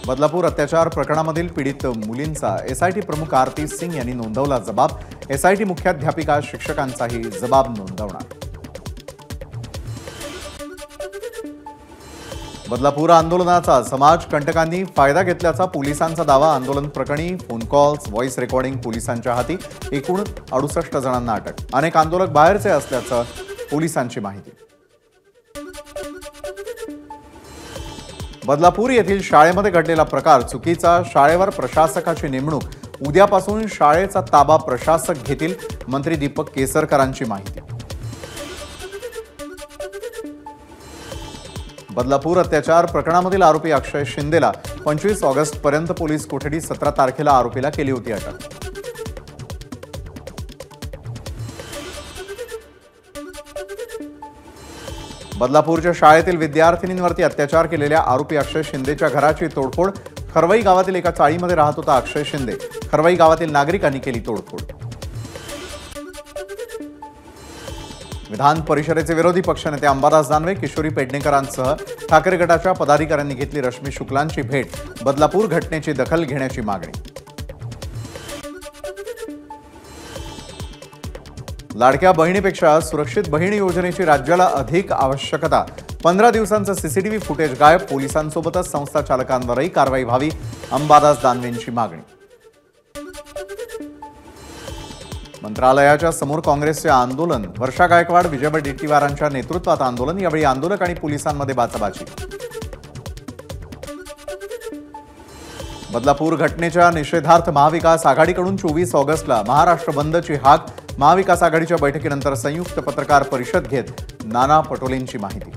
बदलापूर अत्याचार प्रकरणामधील पीडित मुलींचा एसआयटी प्रमुख आरती सिंग यांनी नोंदवला जबाब। एसआयटी मुख्याध्यापिका शिक्षकांचाही जबाब नोंदवणार। बदलापूर आंदोलनाचा समाजकंटकांनी फायदा घेतल्याचा पोलिसांचा दावा। आंदोलन प्रकरणी फोन कॉल्स, व्हॉइस रेकॉर्डिंग पोलिसांच्या हाती। एकूण 68 जणांना अटक। अनेक आंदोलक बाहेरचे असल्याचं पोलिसांची माहिती। बदलापूर येथील शाळेमध्ये घडलेला प्रकार चुकीचा। शाळेवर प्रशासकाची नेमणूक। उद्यापासून शाळेचा ताबा प्रशासक घेतील। मंत्री दीपक केसरकरांची माहिती। बदलापूर अत्याचार प्रकरणामधील आरोपी अक्षय शिंदेला 25 ऑगस्टपर्यंत पोलीस कोठडी, 17 तारखेला आरोपीला केली होती अटक। बदलापूरच्या शाळेतील विद्यार्थिनींवरती अत्याचार केलेल्या आरोपी अक्षय शिंदेच्या घराची तोडफोड। खरवई गावातील एका चाळीमध्ये राहत होता अक्षय शिंदे। खरवई गावातील नागरिकांनी केली तोडफोड। विधान परिषदेचे विरोधी पक्षनेते अंबादास दानवे, किशोरी पेडणेकरांसह ठाकरे गटाच्या पदाधिकाऱ्यांनी घेतली रश्मी शुक्लांची भेट। बदलापूर घटनेची दखल घेण्याची मागणी। लाडक्या बहिणीपेक्षा सुरक्षित बहीण योजनेची राज्याला अधिक आवश्यकता। 15 दिवसांचं सीसीटीव्ही फुटेज गायब। पोलिसांसोबतच संस्था चालकांवरही कारवाई व्हावी। अंबादास दानवेंची मागणी। मंत्रालयाच्या समोर काँग्रेसचे आंदोलन। वर्षा गायकवाड, विजय वडेट्टीवारांच्या नेतृत्वात आंदोलन। यावेळी आंदोलक आणि पोलिसांमध्ये बाचाबाची। बदलापूर घटनेच्या निषेधार्थ महाविकास आघाडीकडून 24 ऑगस्टला महाराष्ट्र बंदची हाक। महाविकास आघाडीच्या बैठकीनंतर संयुक्त पत्रकार परिषद घेत नाना पटोलेंची माहिती।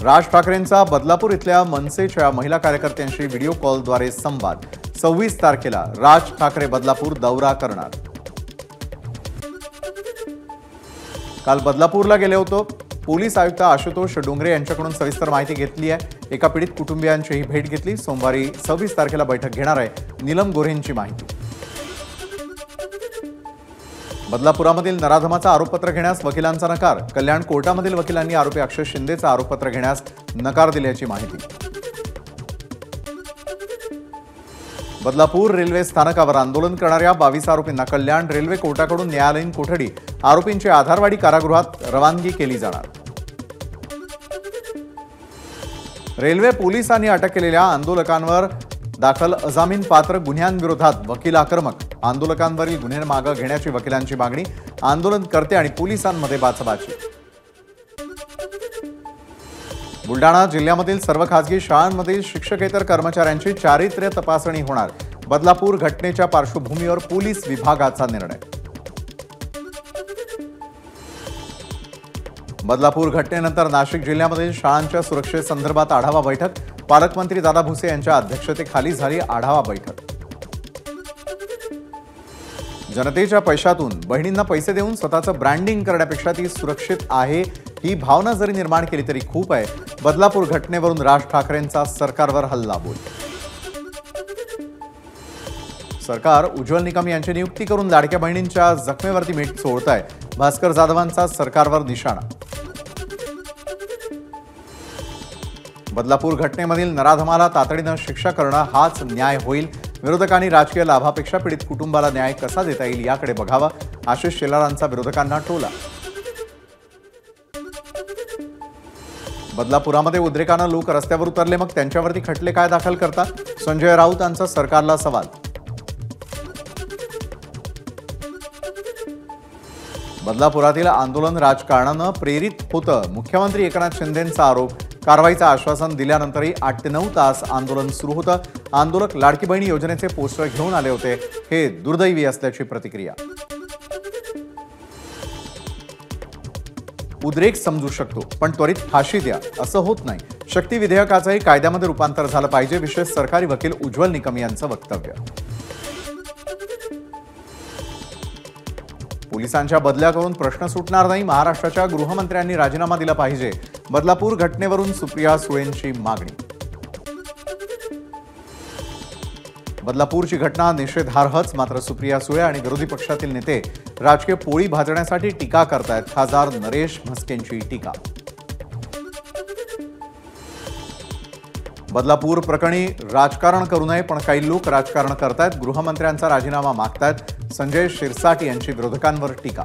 राज ठाकरेंचा बदलापूर इथल्या मनसेच्या महिला कार्यकर्त्यांशी व्हिडिओ कॉलद्वारे संवाद। 26 तारखेला राज ठाकरे बदलापूर दौरा करणार। काल बदलापूरला गेले होतो। पोलीस आयुक्त आशुतोष डोंगरे यांच्याकडून सविस्तर माहिती घेतली आहे। एका पीडित कुटुंबियांचीही भेट घेतली। सोमवारी 26 तारखेला बैठक घेणार आहे। नीलम गोऱ्हेंची माहिती। बदलापुरामधील नराधमाचा आरोपपत्र घेण्यास वकिलांचा नकार। कल्याण कोर्टामधील वकिलांनी आरोपी अक्षय शिंदेचा आरोपपत्र घेण्यास नकार दिल्याची माहिती। बदलापूर रेल्वे स्थानकावर आंदोलन करणाऱ्या 22 आरोपींना कल्याण रेल्वे कोर्टाकडून न्यायालयीन कोठडी। आरोपींची आधारवाडी कारागृहात रवानगी केली जाणार। रेल्वे पोलिसांनी अटक केलेल्या आंदोलकांवर दाखल अजामीनपात्र गुन्ह्यांविरोधात वकील आक्रमक। आंदोलकांवरील गुन्हे मागे घेण्याची वकिलांची मागणी। आंदोलनकर्ते आणि पोलिसांमध्ये बाचाबाची। बुलडाणा जिल्ह्यामधील सर्व खासगी शाळांमधील शिक्षकेतर कर्मचाऱ्यांची चारित्र्य तपासणी होणार। बदलापूर घटनेच्या पार्श्वभूमीवर पोलीस विभागाचा निर्णय। बदलापूर घटनेनंतर नाशिक जिल्ह्यामधील शाळांच्या सुरक्षेसंदर्भात आढावा बैठक। पालकमंत्री दादा भुसे यांच्या अध्यक्षतेखाली झाली आढावा बैठक। जनतेच्या पैशातून बहिणींना पैसे देऊन स्वतःचं ब्रँडिंग करण्यापेक्षा ती सुरक्षित आहे ही भावना जरी निर्माण केली तरी खूप आहे। बदलापूर घटनेवरून राज ठाकरेंचा सरकारवर हल्लाबोल। सरकार उज्ज्वल निकम यांची नियुक्ती करून लाडक्या बहिणींच्या जखमेवरती मीठ चोळत आहे। भास्कर जाधवांचा सरकारवर निशाणा। बदलापूर घटनेमधील नराधमाला तातडीनं शिक्षा करणं हाच न्याय होईल। विरोधकांनी राजकीय लाभापेक्षा पीडित कुटुंबाला न्याय कसा देता येईल याकडे बघावं। आशिष शेलारांचा विरोधकांना टोला। बदलापुरामध्ये उद्रेकानं लोक रस्त्यावर उतरले, मग त्यांच्यावरती खटले काय दाखल करतात? संजय राऊतांचा सरकारला सवाल। बदलापुरातील आंदोलन राजकारणानं प्रेरित होतं, मुख्यमंत्री एकनाथ शिंदेंचा आरोप। कारवाईचं आश्वासन दिल्यानंतरही 8 ते 9 तास आंदोलन सुरू होतं। आंदोलक लाडकी बहिणी योजनेचे पोस्टर घेऊन आले होते। हे दुर्दैवी असल्याची प्रतिक्रिया। उद्रेक समजू शकतो, पण त्वरित फाशी द्या असं होत नाही। शक्ती विधेयकाचंही कायद्यामध्ये रूपांतर झालं पाहिजे। विशेष सरकारी वकील उज्ज्वल निकम यांचं वक्तव्य। पोलिसांच्या बदल्या करून प्रश्न सुटणार नाही। महाराष्ट्राच्या गृहमंत्र्यांनी राजीनामा दिला पाहिजे। बदलापूर घटनेवरून सुप्रिया सुळेंची मागणी। बदलापूरची घटना निषेधार्हच, मात्र सुप्रिया सुळे आणि विरोधी पक्षातील नेते राजकीय पोळी भाजण्यासाठी टीका करतायत। खासदार नरेश म्हस्केंची टीका। बदलापूर प्रकरणी राजकारण करू नये, पण काही लोक राजकारण करतायत. गृहमंत्र्यांचा राजीनामा मागतायत. संजय शिरसाट यांची विरोधकांवर टीका.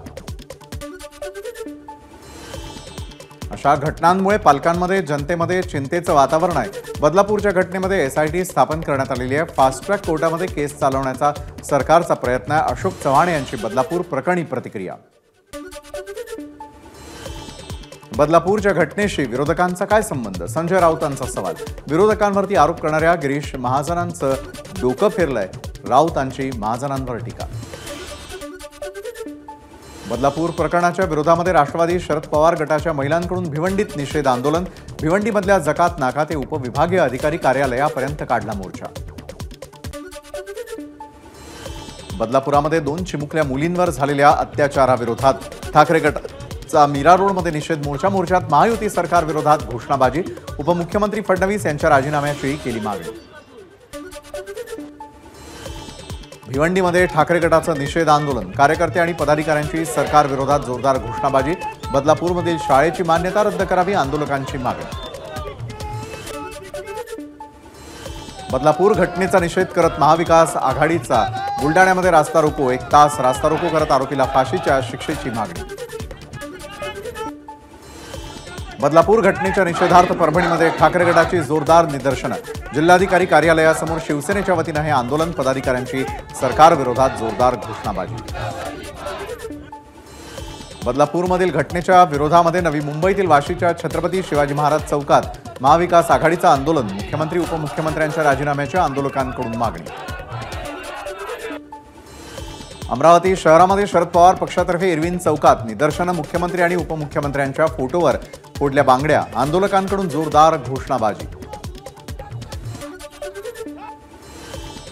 अशा घटनांमुळे पालकांमध्ये जनतेमध्ये चिंतेचं वातावरण आहे. बदलापूरच्या घटनेमध्ये एसआयटी स्थापन करण्यात आलेली आहे. फास्ट ट्रॅक कोर्टामध्ये केस चालवण्याचा सरकारचा प्रयत्न आहे. अशोक चव्हाण यांची बदलापूर प्रकरणी प्रतिक्रिया. बदलापूरच्या घटनेशी विरोधकांचा काय संबंध? संजय राऊतांचा सवाल. विरोधकांवरती आरोप करणाऱ्या गिरीश महाजनांचं डोकं फिरलंय. राऊतांची महाजनांवर टीका. बदलापूर प्रकरणाच्या विरोधामध्ये राष्ट्रवादी शरद पवार गटाच्या महिलांकडून भिवंडीत निषेध आंदोलन. भिवंडीमधल्या जकात नाका ते उपविभागीय अधिकारी कार्यालयापर्यंत काढला मोर्चा. बदलापुरामध्ये 2 चिमुकल्या मुलींवर झालेल्या अत्याचाराविरोधात ठाकरे गटाचा मीरा रोडमध्ये निषेध मोर्चा. मोर्चात महायुती सरकार विरोधात घोषणाबाजी. उपमुख्यमंत्री फडणवीस यांच्या राजीनाम्याची केली मागणी. भिवंडीमध्ये ठाकरे गटाचं निषेध आंदोलन. कार्यकर्ते आणि पदाधिकाऱ्यांची सरकार विरोधात जोरदार घोषणाबाजी. बदलापूरमधील शाळेची मान्यता रद्द करावी, आंदोलकांची मागणी. बदलापूर घटनेचा निषेध करत महाविकास आघाडीचा बुलडाण्यामध्ये रास्ता रोको. 1 तास रास्ता रोको करत आरोपीला फाशीच्या शिक्षेची मागणी. बदलापूर घटनेच्या निषेधार्थ परभणीमध्ये ठाकरे गटाची जोरदार निदर्शनं. जिल्हाधिकारी कार्यालयासमोर शिवसेनेच्या वतीनं हे आंदोलन. पदाधिकाऱ्यांची सरकार विरोधात जोरदार घोषणाबाजी. बदलापूरमधील घटनेच्या विरोधामध्ये नवी मुंबईतील वाशीच्या छत्रपती शिवाजी महाराज चौकात महाविकास आघाडीचं आंदोलन. मुख्यमंत्री उपमुख्यमंत्र्यांच्या राजीनाम्याच्या आंदोलकांकडून मागणी. अमरावती शहरामध्ये शरद पवार पक्षातर्फे इरविन चौकात निदर्शनं. मुख्यमंत्री आणि उपमुख्यमंत्र्यांच्या फोटोवर फोडल्या बांगड्या. आंदोलकांकडून जोरदार घोषणाबाजी.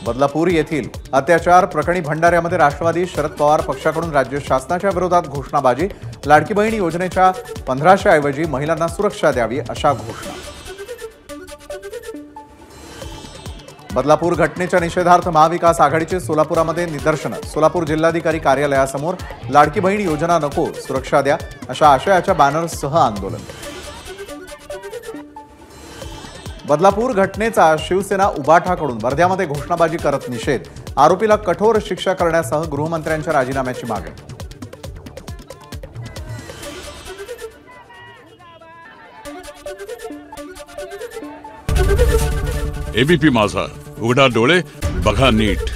बदलापूर येथील अत्याचार प्रकरणी भंडाऱ्यामध्ये राष्ट्रवादी शरद पवार पक्षाकडून राज्य शासनाच्या विरोधात घोषणाबाजी. लाडकी बहीण योजनेच्या 1500 ऐवजी महिलांना सुरक्षा द्यावी अशा घोषणा. बदलापूर घटनेच्या निषेधार्थ महाविकास आघाडीचे सोलापुरामध्ये निदर्शनं. सोलापूर जिल्हाधिकारी कार्यालयासमोर लाडकी बहीण योजना नको, सुरक्षा द्या अशा आशयाच्या बॅनर्ससह आंदोलन. बदलापूर घटनेचा शिवसेना उबाठाकडून वर्ध्यामध्ये घोषणाबाजी करत निषेध. आरोपीला कठोर शिक्षा करण्यासह गृहमंत्र्यांच्या राजीनाम्याची मागणी. एबीपी माझा, उघडा डोळे बघा नीट.